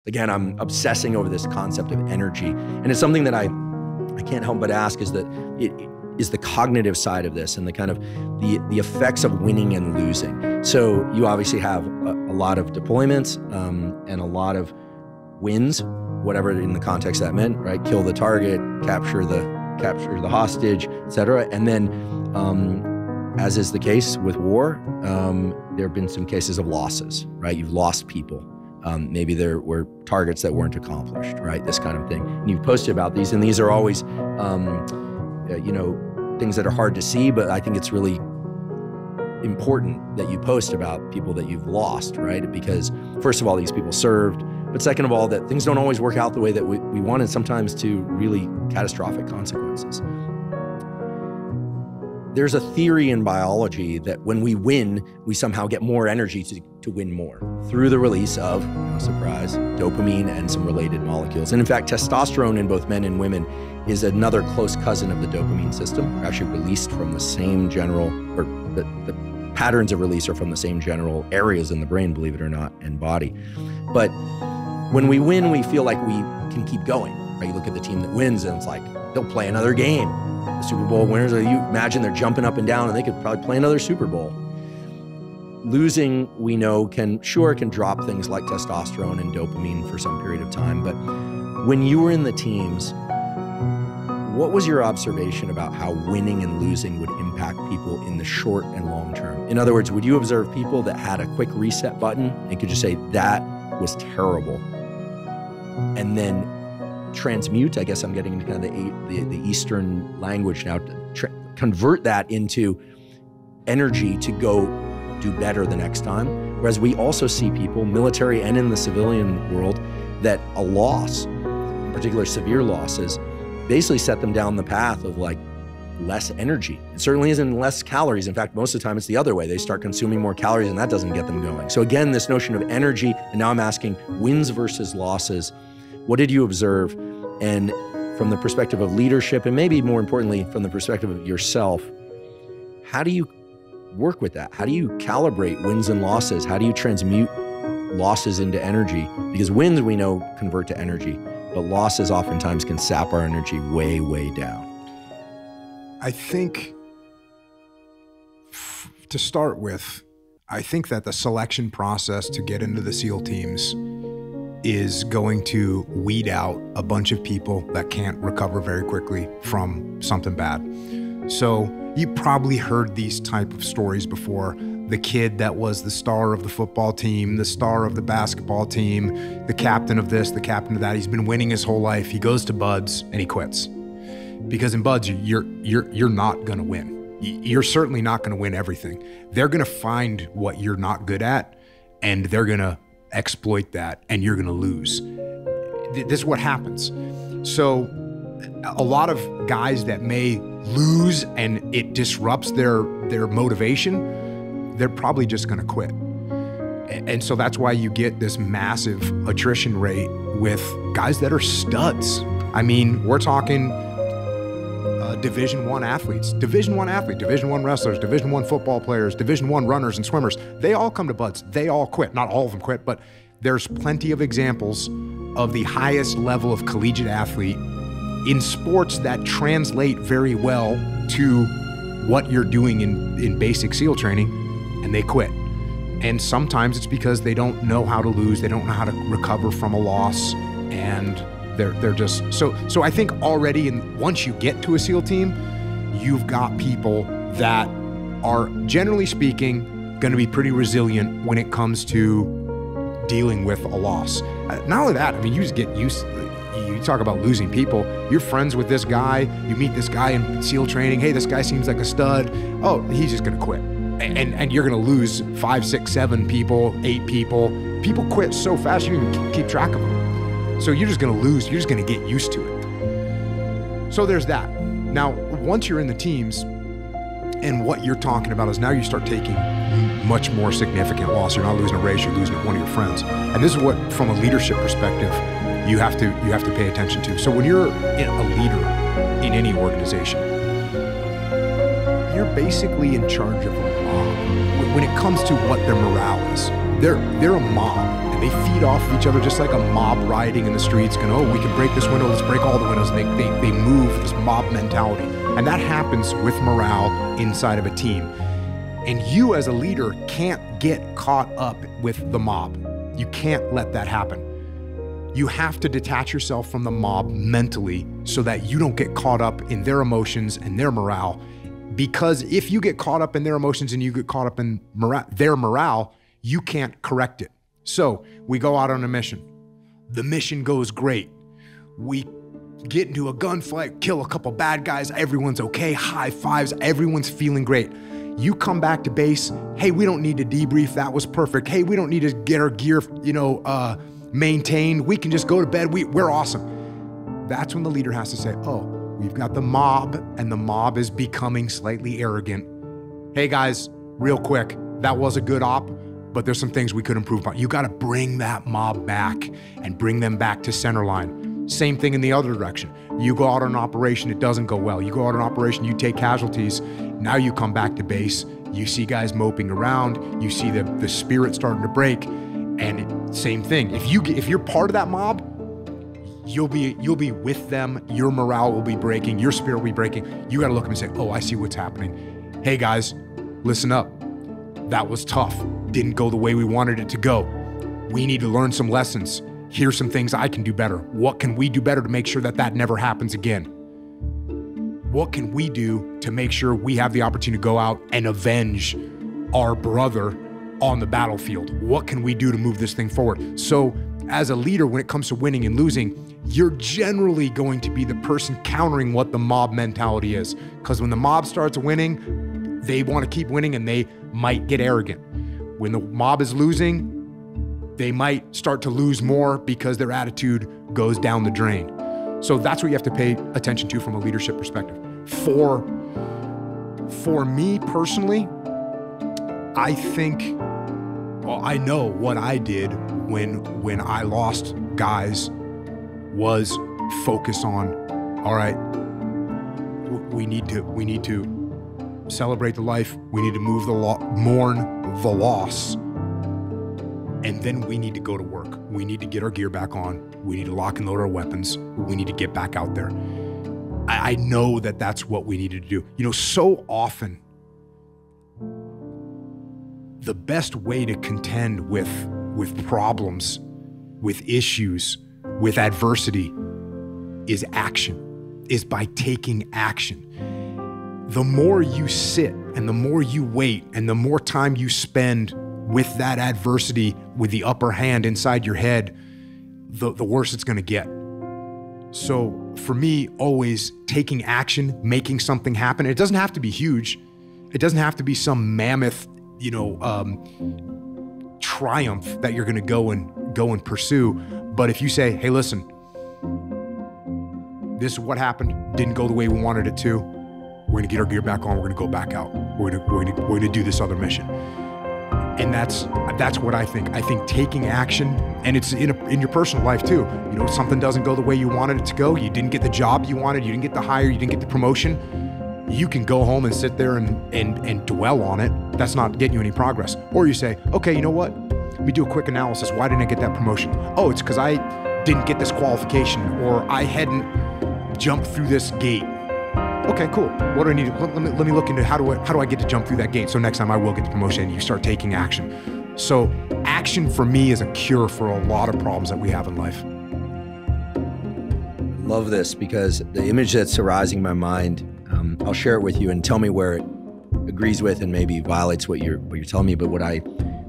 Again, I'm obsessing over this concept of energy. And it's something that I can't help but ask is that it is the cognitive side of this and the kind of the effects of winning and losing. So you obviously have a lot of deployments and a lot of wins, whatever in the context that meant, right? Kill the target, capture the hostage, et cetera. And then, as is the case with war, there have been some cases of losses, right? You've lost people. Maybe there were targets that weren't accomplished, right? This kind of thing. And you've posted about these, and these are always, things that are hard to see, but I think it's really important that you post about people that you've lost, right? Because first of all, these people served, but second of all, that things don't always work out the way that we wanted, sometimes to really catastrophic consequences. There's a theory in biology that when we win, we somehow get more energy to win more through the release of, surprise, dopamine and some related molecules. And in fact, testosterone in both men and women is another close cousin of the dopamine system. They're actually released from the same general, or the patterns of release are from the same general areas in the brain, believe it or not, and body. But when we win, we feel like we can keep going, right? You look at the team that wins and it's like, they'll play another game. The Super Bowl winners, you imagine they're jumping up and down and they could probably play another Super Bowl. Losing, we know, can drop things like testosterone and dopamine for some period of time. But when you were in the teams, what was your observation about how winning and losing would impact people in the short and long term? In other words, would you observe people that had a quick reset button and could just say, that was terrible, and then transmute, I guess I'm getting into kind of the Eastern language now, convert that into energy to go do better the next time? Whereas we also see people, military and in the civilian world, that a loss, in particular severe losses, basically set them down the path of like less energy. It certainly isn't less calories. In fact, most of the time it's the other way. They start consuming more calories and that doesn't get them going. So again, this notion of energy, and now I'm asking wins versus losses. What did you observe? And from the perspective of leadership, and maybe more importantly, from the perspective of yourself, how do you work with that? How do you calibrate wins and losses? How do you transmute losses into energy? Because wins, we know, convert to energy, but losses oftentimes can sap our energy way, way down. I think, to start with, I think that the selection process to get into the SEAL teams is going to weed out a bunch of people that can't recover very quickly from something bad. So you probably heard these type of stories before. The kid that was the star of the football team, the star of the basketball team, the captain of this, the captain of that. He's been winning his whole life. He goes to Buds and he quits. Because in Buds, you're not gonna win. You're certainly not gonna win everything. They're gonna find what you're not good at and they're gonna exploit that and you're gonna lose. This is what happens. So a lot of guys that may lose and it disrupts their motivation, they're probably just gonna quit. And so that's why you get this massive attrition rate with guys that are studs. I mean, we're talking Division I athletes, Division I wrestlers, Division I football players, Division I runners and swimmers. They all come to Buds. They all quit. Not all of them quit, but there's plenty of examples of the highest level of collegiate athlete in sports that translate very well to what you're doing in basic SEAL training, and they quit. And sometimes it's because they don't know how to lose, they don't know how to recover from a loss, and they're just, so I think already once you get to a SEAL team, you've got people that are, generally speaking, gonna be pretty resilient when it comes to dealing with a loss. Not only that, I mean, you just get used to, you talk about losing people, you're friends with this guy, you meet this guy in SEAL training, hey, this guy seems like a stud, oh, he's just gonna quit. And you're gonna lose 5, 6, 7 people, 8 people. People quit so fast, you don't even keep track of them. So you're just gonna lose, you're just gonna get used to it. So there's that. Now, once you're in the teams, and what you're talking about is now you start taking much more significant loss. You're not losing a race, you're losing one of your friends. And this is what, from a leadership perspective, you have to pay attention to. So when you're a leader in any organization, you're basically in charge of a mob. When it comes to what their morale is, they're a mob. They feed off of each other just like a mob rioting in the streets, going, oh, we can break this window, let's break all the windows. They move this mob mentality. And that happens with morale inside of a team. And you as a leader can't get caught up with the mob. You can't let that happen. You have to detach yourself from the mob mentally so that you don't get caught up in their emotions and their morale. Because if you get caught up in their emotions and you get caught up in their morale, you can't correct it. So we go out on a mission. The mission goes great. We get into a gunfight, kill a couple bad guys, everyone's okay, high fives, everyone's feeling great. You come back to base, hey, we don't need to debrief, that was perfect. Hey, we don't need to get our gear, maintained. We can just go to bed, we're awesome. That's when the leader has to say, oh, we've got the mob, and the mob is becoming slightly arrogant. Hey guys, real quick, that was a good op, but there's some things we could improve on. You gotta bring that mob back and bring them back to center line. Same thing in the other direction. You go out on an operation, it doesn't go well. You go out on an operation, you take casualties. Now you come back to base, you see guys moping around, you see the spirit starting to break, and same thing. If you're part of that mob, you'll be with them, your morale will be breaking, your spirit will be breaking. You gotta look at them and say, oh, I see what's happening. Hey guys, listen up. That was tough. Didn't go the way we wanted it to go. We need to learn some lessons. Here's some things I can do better. What can we do better to make sure that that never happens again? What can we do to make sure we have the opportunity to go out and avenge our brother on the battlefield? What can we do to move this thing forward? So as a leader, when it comes to winning and losing, you're generally going to be the person countering what the mob mentality is. Because when the mob starts winning, they want to keep winning and they might get arrogant. When the mob is losing, they might start to lose more because their attitude goes down the drain. So that's what you have to pay attention to from a leadership perspective. For me personally, I think, well, I know what I did when I lost guys was focus on, all right, we need to celebrate the life. We need to mourn the loss. And then we need to go to work. We need to get our gear back on. We need to lock and load our weapons. We need to get back out there. I know that that's what we needed to do. You know, so often, the best way to contend with problems, with issues, with adversity is action, is by taking action. The more you sit and the more you wait and the more time you spend with that adversity, with the upper hand inside your head, the worse it's gonna get. So for me, always taking action, making something happen. It doesn't have to be huge. It doesn't have to be some mammoth, triumph that you're gonna go and pursue. But if you say, hey, listen, this is what happened, didn't go the way we wanted it to, we're gonna get our gear back on, we're gonna go back out, we're gonna do this other mission. And that's what I think. I think taking action, and it's in your personal life too. You know, something doesn't go the way you wanted it to go. You didn't get the job you wanted. You didn't get the hire. You didn't get the promotion. You can go home and sit there and dwell on it. That's not getting you any progress. Or you say, okay, you know what? Let me do a quick analysis. Why didn't I get that promotion? Oh, it's because I didn't get this qualification, or I hadn't jumped through this gate. Okay, cool. What do I need to, let me look into how do I get to jump through that gate so next time I will get the promotion, and you start taking action. So action for me is a cure for a lot of problems that we have in life. Love this, because the image that's arising in my mind, I'll share it with you and tell me where it agrees with and maybe violates what you're telling me. But what I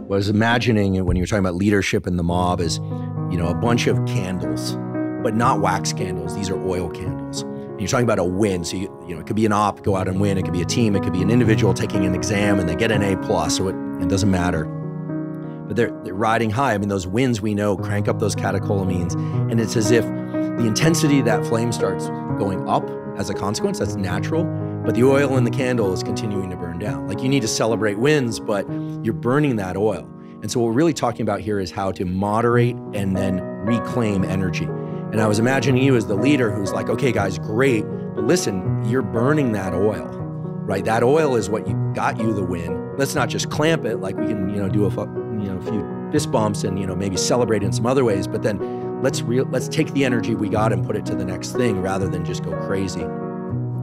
was imagining when you were talking about leadership in the mob is, a bunch of candles, but not wax candles. These are oil candles. You're talking about a win. So, it could be an op, go out and win. It could be a team. It could be an individual taking an exam and they get an A+. So it doesn't matter. But they're riding high. I mean, those wins we know crank up those catecholamines. And it's as if the intensity of that flame starts going up as a consequence. That's natural. But the oil in the candle is continuing to burn down. Like, you need to celebrate wins, but you're burning that oil. And so what we're really talking about here is how to moderate and then reclaim energy. And I was imagining you as the leader who's like, okay, guys, great, but listen, you're burning that oil, right? That oil is what got you the win. Let's not just clamp it, like we can, do a few fist bumps and, maybe celebrate in some other ways, but then let's take the energy we got and put it to the next thing rather than just go crazy.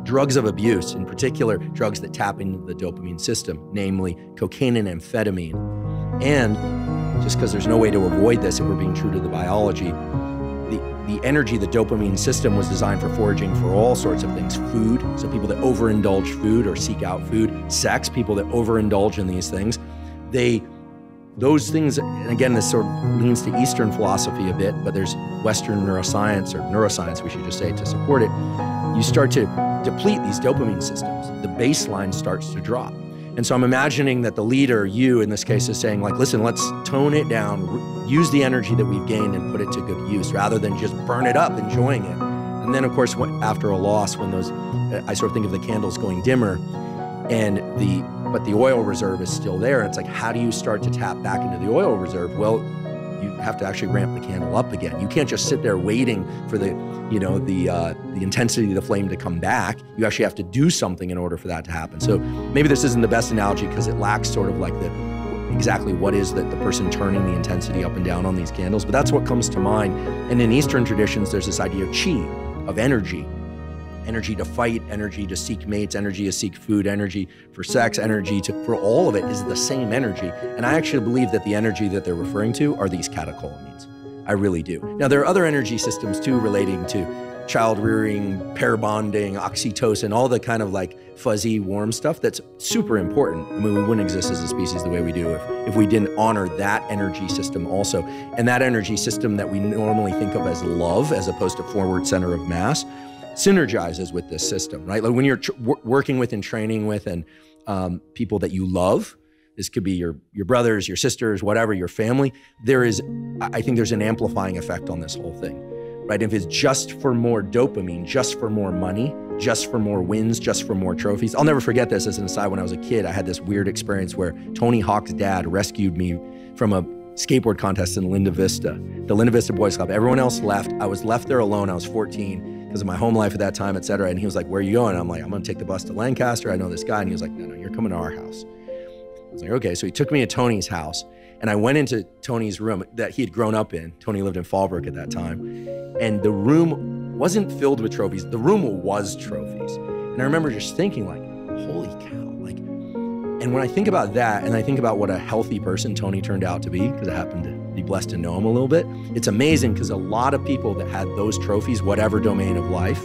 Drugs of abuse, in particular, drugs that tap into the dopamine system, namely cocaine and amphetamine. And just because there's no way to avoid this if we're being true to the biology, the energy, the dopamine system was designed for foraging for all sorts of things. Food, so people that overindulge food or seek out food. Sex, people that overindulge in these things. Those things, and again, this sort of leans to Eastern philosophy a bit, but there's Western neuroscience, we should just say, to support it. You start to deplete these dopamine systems. The baseline starts to drop. And so I'm imagining that the leader, you in this case, is saying like, listen, let's tone it down, use the energy that we've gained and put it to good use rather than just burn it up, enjoying it. And then of course, after a loss, when I sort of think of the candles going dimmer but the oil reserve is still there. And it's like, how do you start to tap back into the oil reserve? Well, you have to actually ramp the candle up again. You can't just sit there waiting for the intensity of the flame to come back. You actually have to do something in order for that to happen. So maybe this isn't the best analogy because it lacks sort of like exactly what is the person turning the intensity up and down on these candles, but that's what comes to mind. And in Eastern traditions, there's this idea of chi, of energy to fight, energy to seek mates, energy to seek food, energy for sex, energy for all of it is the same energy. And I actually believe that the energy that they're referring to are these catecholamines. I really do. Now, there are other energy systems too relating to child rearing, pair bonding, oxytocin, all the kind of like fuzzy, warm stuff that's super important. I mean, we wouldn't exist as a species the way we do if we didn't honor that energy system also. And that energy system that we normally think of as love, as opposed to forward center of mass, synergizes with this system, right? Like when you're working with and training with and people that you love, this could be your brothers, your sisters, whatever, your family, I think there's an amplifying effect on this whole thing, right? If it's just for more dopamine, just for more money, just for more wins, just for more trophies. I'll never forget this as an aside. When I was a kid, I had this weird experience where Tony Hawk's dad rescued me from a skateboard contest in Linda Vista, the Linda Vista Boys Club. Everyone else left. I was left there alone. I was 14 because of my home life at that time, et cetera. And he was like, where are you going? I'm like, I'm going to take the bus to Lancaster. I know this guy. And he was like, no, you're coming to our house. I was like, okay. So he took me to Tony's house and I went into Tony's room that he had grown up in. Tony lived in Fallbrook at that time. And the room wasn't filled with trophies. The room was trophies. And I remember just thinking like, holy cow. And when I think about that, and I think about what a healthy person Tony turned out to be, because I happened to be blessed to know him a little bit, it's amazing because a lot of people that had those trophies, whatever domain of life,